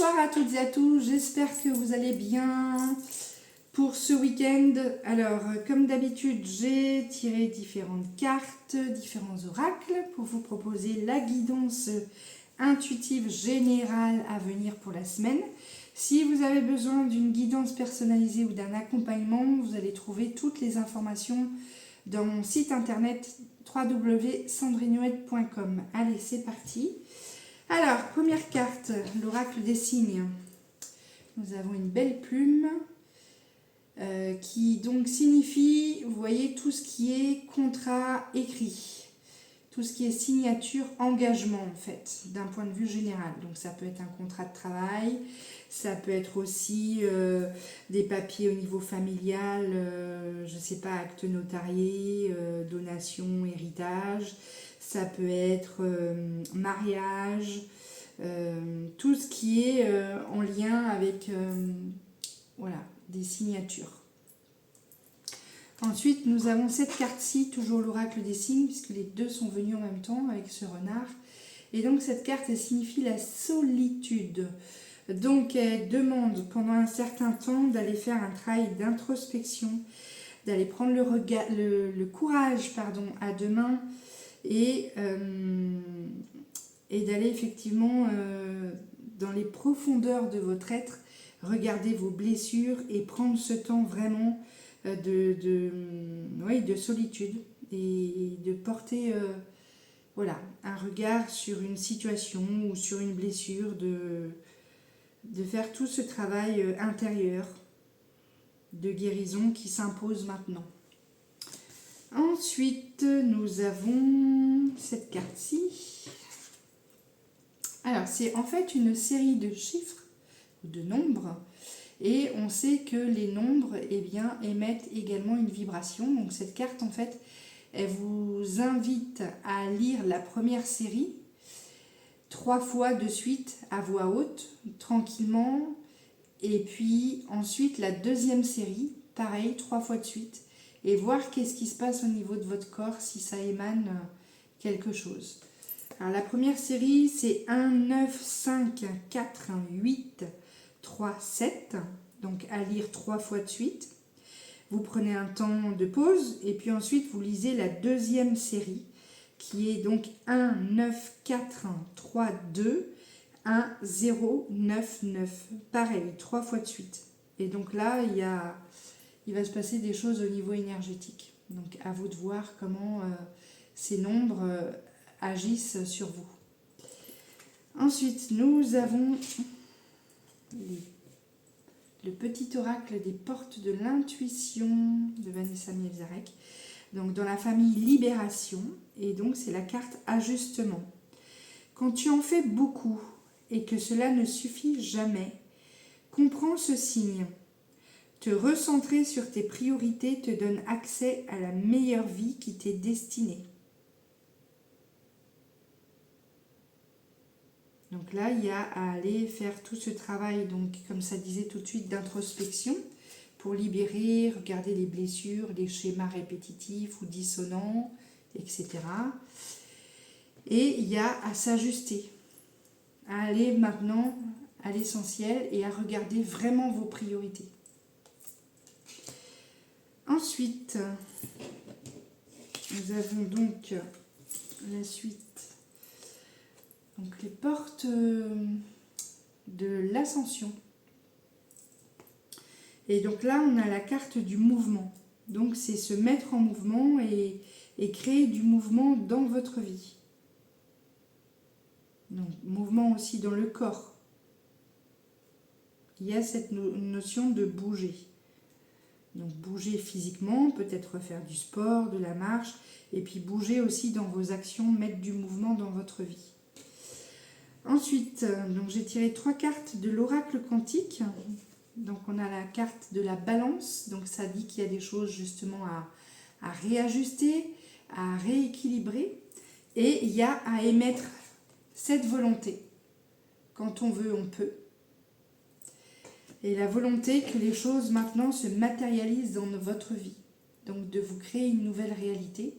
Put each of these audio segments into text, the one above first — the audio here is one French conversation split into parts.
Bonsoir à toutes et à tous, j'espère que vous allez bien pour ce week-end. Alors, comme d'habitude, j'ai tiré différentes cartes, différents oracles pour vous proposer la guidance intuitive générale à venir pour la semaine. Si vous avez besoin d'une guidance personnalisée ou d'un accompagnement, vous allez trouver toutes les informations dans mon site internet www.sandrinouette.com. Allez, c'est parti. Alors, première carte, l'oracle des signes. Nous avons une belle plume qui donc signifie, vous voyez, tout ce qui est contrat écrit, tout ce qui est signature, engagement en fait, d'un point de vue général. Donc ça peut être un contrat de travail, ça peut être aussi des papiers au niveau familial, je ne sais pas, acte notarié, donation, héritage. Ça peut être mariage, tout ce qui est en lien avec voilà, des signatures. Ensuite, nous avons cette carte-ci, toujours l'oracle des signes, puisque les deux sont venus en même temps avec ce renard. Et donc cette carte, elle signifie la solitude. Donc elle demande pendant un certain temps d'aller faire un travail d'introspection, d'aller prendre le courage à deux mains, et d'aller effectivement dans les profondeurs de votre être, regarder vos blessures et prendre ce temps vraiment de solitude et de porter voilà, un regard sur une situation ou sur une blessure, de faire tout ce travail intérieur de guérison qui s'impose maintenant. Ensuite, nous avons cette carte-ci. Alors, c'est en fait une série de chiffres, de nombres, et on sait que les nombres émettent également une vibration. Donc cette carte, en fait, elle vous invite à lire la première série 3 fois de suite à voix haute, tranquillement, et puis ensuite la deuxième série, pareil, 3 fois de suite, et voir qu'est-ce qui se passe au niveau de votre corps, si ça émane quelque chose. Alors la première série, c'est 1, 9, 5, 4, 8, 3, 7. Donc à lire 3 fois de suite. Vous prenez un temps de pause et puis ensuite vous lisez la deuxième série qui est donc 1, 9, 4, 3, 2, 1, 0, 9, 9. Pareil, 3 fois de suite. Et donc là, il va se passer des choses au niveau énergétique. Donc à vous de voir comment ces nombres agissent sur vous. Ensuite, nous avons le petit oracle des portes de l'intuition de Vanessa Mielzarek. Donc dans la famille Libération, et donc c'est la carte ajustement. Quand tu en fais beaucoup et que cela ne suffit jamais, comprends ce signe. Te recentrer sur tes priorités te donne accès à la meilleure vie qui t'est destinée. Donc là, il y a à aller faire tout ce travail, donc comme ça disait tout de suite, d'introspection pour libérer, regarder les blessures, les schémas répétitifs ou dissonants, etc. Et il y a à s'ajuster, à aller maintenant à l'essentiel et à regarder vraiment vos priorités. Ensuite, nous avons donc la suite. Donc les portes de l'ascension. Et donc là, on a la carte du mouvement. Donc c'est se mettre en mouvement et créer du mouvement dans votre vie. Donc mouvement aussi dans le corps. Il y a cette notion de bouger. Donc bouger physiquement, peut-être faire du sport, de la marche, et puis bouger aussi dans vos actions, mettre du mouvement dans votre vie. Ensuite, donc j'ai tiré 3 cartes de l'oracle quantique. Donc on a la carte de la balance, donc ça dit qu'il y a des choses justement à réajuster, à rééquilibrer, et il y a à émettre cette volonté. Quand on veut, on peut. Et la volonté que les choses maintenant se matérialisent dans votre vie. Donc de vous créer une nouvelle réalité,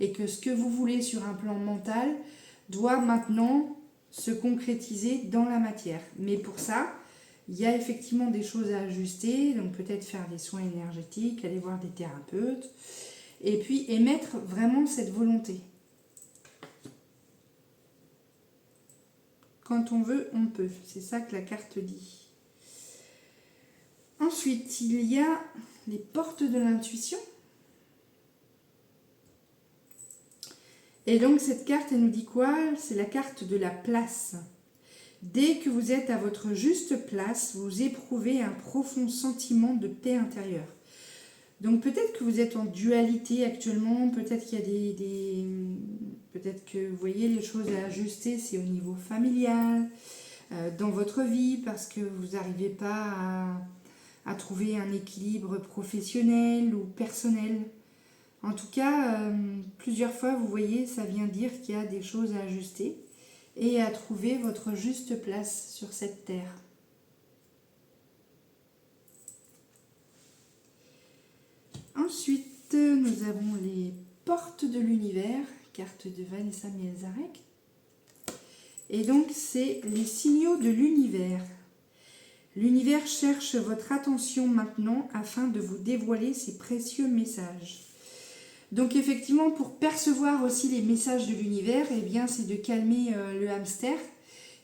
et que ce que vous voulez sur un plan mental doit maintenant se concrétiser dans la matière. Mais pour ça, il y a effectivement des choses à ajuster, donc peut-être faire des soins énergétiques, aller voir des thérapeutes, et puis émettre vraiment cette volonté. Quand on veut, on peut. C'est ça que la carte dit. Ensuite, il y a les portes de l'intuition. Et donc cette carte, elle nous dit quoi? C'est la carte de la place. Dès que vous êtes à votre juste place, vous éprouvez un profond sentiment de paix intérieure. Donc peut-être que vous êtes en dualité actuellement, peut-être qu'il y a peut-être que vous voyez les choses à ajuster, c'est au niveau familial, dans votre vie, parce que vous n'arrivez pas à trouver un équilibre professionnel ou personnel. En tout cas, plusieurs fois, vous voyez, ça vient dire qu'il y a des choses à ajuster et à trouver votre juste place sur cette terre. Ensuite, nous avons les portes de l'univers, carte de Vanessa Mielzarek. Et donc, c'est les signaux de l'univers. L'univers cherche votre attention maintenant afin de vous dévoiler ses précieux messages. Donc effectivement, pour percevoir aussi les messages de l'univers, eh bien, c'est de calmer le hamster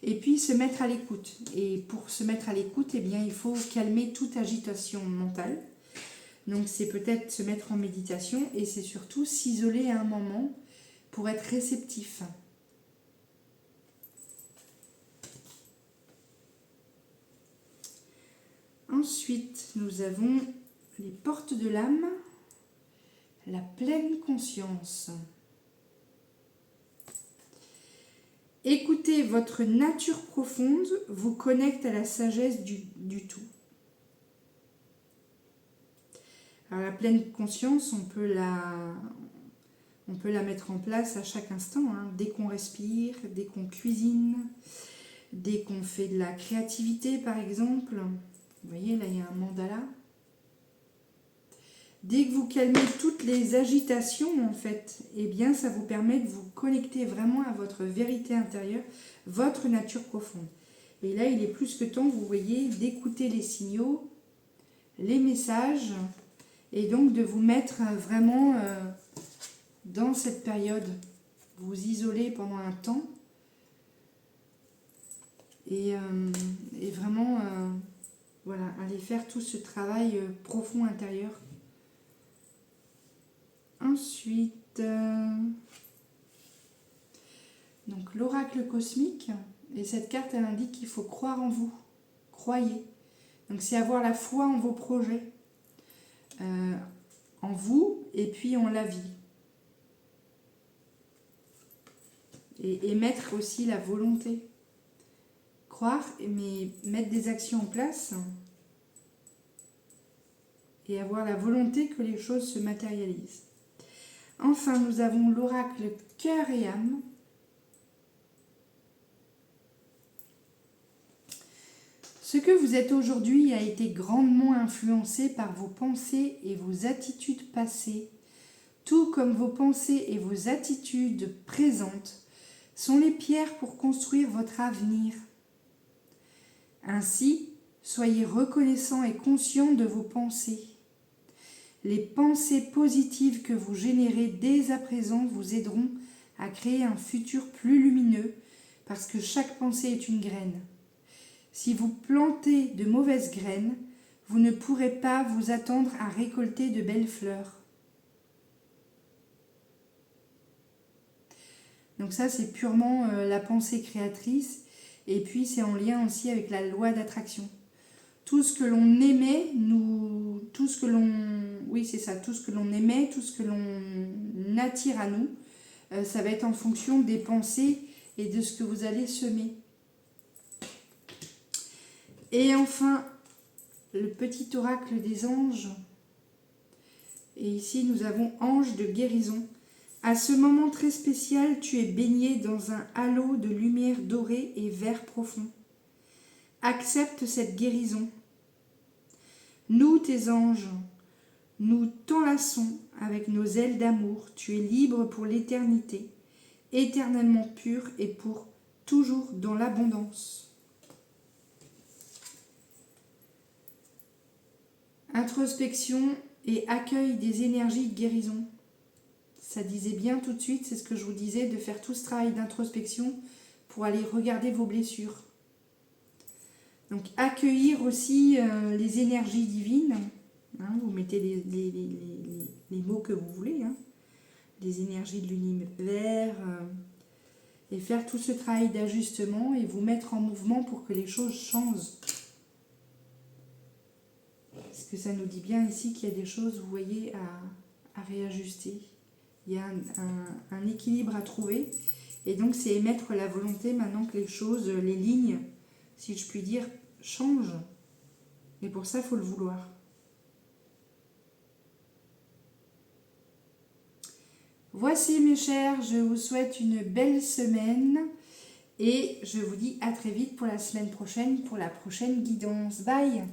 et puis se mettre à l'écoute. Et pour se mettre à l'écoute, eh bien, il faut calmer toute agitation mentale. Donc c'est peut-être se mettre en méditation et c'est surtout s'isoler à un moment pour être réceptif. Ensuite, nous avons les portes de l'âme, la pleine conscience. Écoutez, votre nature profonde vous connecte à la sagesse du tout. Alors la pleine conscience, on peut la mettre en place à chaque instant, hein. Dès qu'on respire, dès qu'on cuisine, dès qu'on fait de la créativité par exemple. Vous voyez, là il y a un mandala. Dès que vous calmez toutes les agitations, en fait, eh bien ça vous permet de vous connecter vraiment à votre vérité intérieure, votre nature profonde. Et là, il est plus que temps, vous voyez, d'écouter les signaux, les messages, et donc de vous mettre vraiment dans cette période. Vous isoler pendant un temps et vraiment voilà, aller faire tout ce travail profond intérieur. Ensuite, donc l'oracle cosmique, et cette carte elle indique qu'il faut croire en vous, croyez. Donc c'est avoir la foi en vos projets, en vous et puis en la vie. Et mettre aussi la volonté. Croire, mais mettre des actions en place et avoir la volonté que les choses se matérialisent. Enfin, nous avons l'oracle cœur et âme. Ce que vous êtes aujourd'hui a été grandement influencé par vos pensées et vos attitudes passées, tout comme vos pensées et vos attitudes présentes sont les pierres pour construire votre avenir. Ainsi, soyez reconnaissant et conscient de vos pensées. Les pensées positives que vous générez dès à présent vous aideront à créer un futur plus lumineux parce que chaque pensée est une graine. Si vous plantez de mauvaises graines, vous ne pourrez pas vous attendre à récolter de belles fleurs. Donc ça, c'est purement la pensée créatrice et puis c'est en lien aussi avec la loi d'attraction. Tout ce que l'on émet, tout ce que l'on émet, tout ce que l'on attire à nous, ça va être en fonction des pensées et de ce que vous allez semer. Et enfin, le petit oracle des anges. Et ici, nous avons ange de guérison. À ce moment très spécial, tu es baigné dans un halo de lumière dorée et vert profond. Accepte cette guérison. Nous, tes anges, nous t'enlaçons avec nos ailes d'amour. Tu es libre pour l'éternité, éternellement pur et pour toujours dans l'abondance. Introspection et accueil des énergies de guérison. Ça disait bien tout de suite, c'est ce que je vous disais, de faire tout ce travail d'introspection pour aller regarder vos blessures. Donc accueillir aussi les énergies divines. Hein, vous mettez les mots que vous voulez. Hein, les énergies de l'univers. Et faire tout ce travail d'ajustement et vous mettre en mouvement pour que les choses changent. Parce que ça nous dit bien ici qu'il y a des choses, vous voyez, à réajuster. Il y a un équilibre à trouver. Et donc, c'est émettre la volonté maintenant que les choses, les lignes, si je puis dire, changent. Et pour ça, il faut le vouloir. Voici mes chers, je vous souhaite une belle semaine. Et je vous dis à très vite pour la semaine prochaine, pour la prochaine guidance. Bye!